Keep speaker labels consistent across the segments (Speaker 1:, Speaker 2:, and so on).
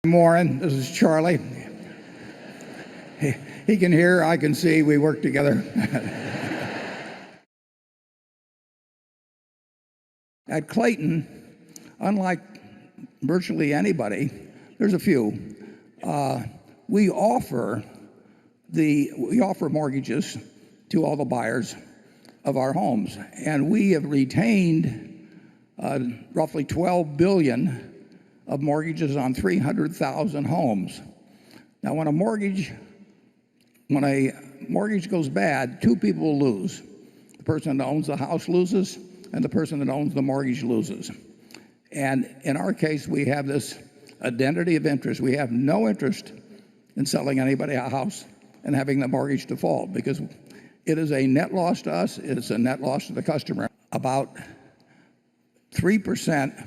Speaker 1: Warren, this is Charlie. He can hear, I can see, we work together. At Clayton, unlike virtually anybody, there's a few, we offer mortgages to all the buyers of our homes, and we have retained roughly $12 billion of mortgages on 300,000 homes. Now, when a mortgage goes bad, two people will lose. The person that owns the house loses, and the person that owns the mortgage loses. And in our case, we have this identity of interest. We have no interest in selling anybody a house and having the mortgage default, because it is a net loss to us. It's a net loss to the customer. About 3%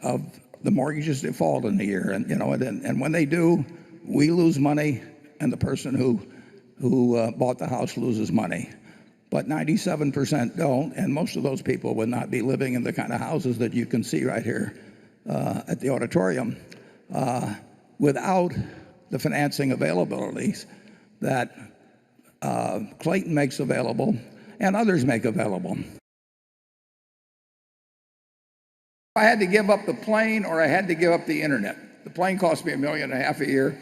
Speaker 1: of the mortgages default in the year, and when they do, we lose money, and the person who bought the house loses money. But 97% don't, and most of those people would not be living in the kind of houses that you can see right here at the auditorium without the financing availabilities that Clayton makes available and others make available. I had to give up the plane, or I had to give up the internet. The plane cost me $1.5 million a year.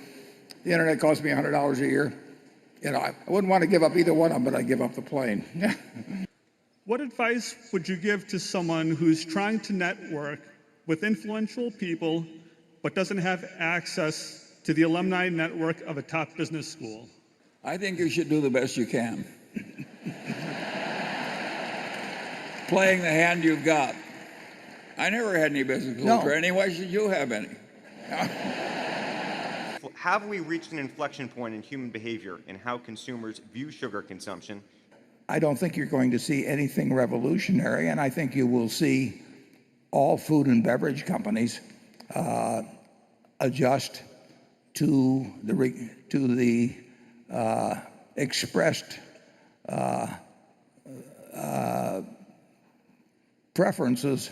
Speaker 1: The internet cost me $100 a year. I wouldn't want to give up either one of them, but I'd give up the plane.
Speaker 2: What advice would you give to someone who's trying to network with influential people but doesn't have access to the alumni network of a top business school?
Speaker 3: I think you should do the best you can. Playing the hand you've got. I never had any business school training. Why should you have any?
Speaker 4: Have we reached an inflection point in human behavior in how consumers view sugar consumption?
Speaker 1: I don't think you're going to see anything revolutionary, and I think you will see all food and beverage companies adjust to the expressed preferences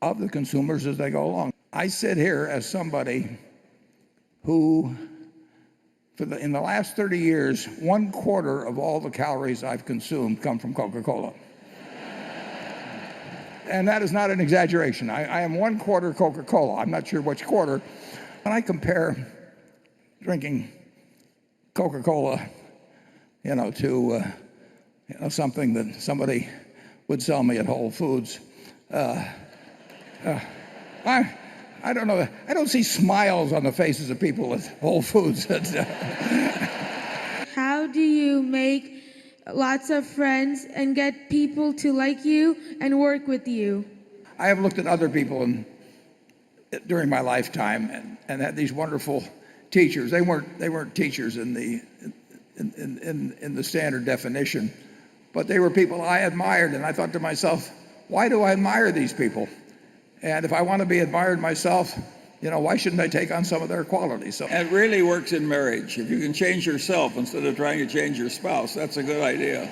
Speaker 1: of the consumers as they go along. I sit here as somebody who, in the last 30 years, 1/4 of all the calories I've consumed come from Coca-Cola. And that is not an exaggeration. I am 1/4 Coca-Cola. I'm not sure which quarter. When I compare drinking Coca-Cola, to something that somebody would sell me at Whole Foods, I don't know. I don't see smiles on the faces of people at Whole Foods.
Speaker 5: How do you make lots of friends and get people to like you and work with you?
Speaker 1: I have looked at other people during my lifetime and had these wonderful teachers. They weren't teachers in the standard definition, but they were people I admired, and I thought to myself, why do I admire these people? And if I want to be admired myself, why shouldn't I take on some of their qualities? So
Speaker 3: It really works in marriage. If you can change yourself instead of trying to change your spouse, that's a good idea.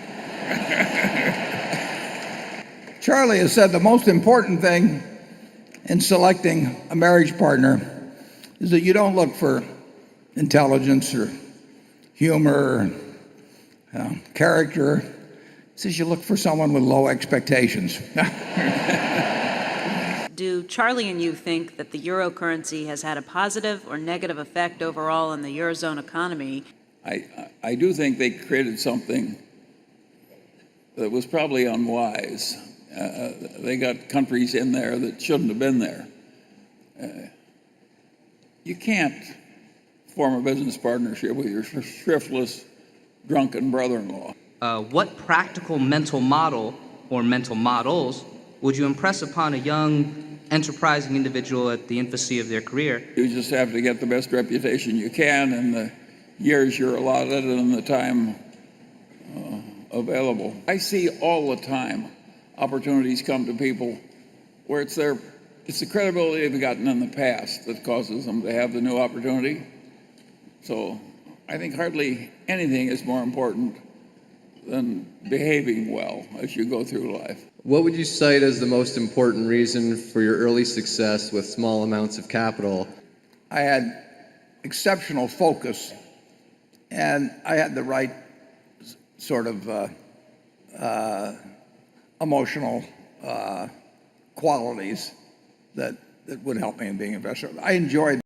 Speaker 1: Charlie has said the most important thing in selecting a marriage partner is that you don't look for intelligence or humor or character. He says you look for someone with low expectations.
Speaker 6: Do Charlie and you think that the euro currency has had a positive or negative effect overall on the Eurozone economy?
Speaker 3: I do think they created something that was probably unwise. They got countries in there that shouldn't have been there. You can't form a business partnership with your thriftless, drunken brother-in-law.
Speaker 7: What practical mental model or mental models would you impress upon a young, enterprising individual at the infancy of their career?
Speaker 3: You just have to get the best reputation you can in the years you're allotted and the time available. I see all the time opportunities come to people where it's the credibility they've gotten in the past that causes them to have the new opportunity. So I think hardly anything is more important than behaving well as you go through life.
Speaker 8: What would you cite as the most important reason for your early success with small amounts of capital?
Speaker 1: I had exceptional focus, and I had the right sort of emotional qualities that would help me in being an investor. I enjoyed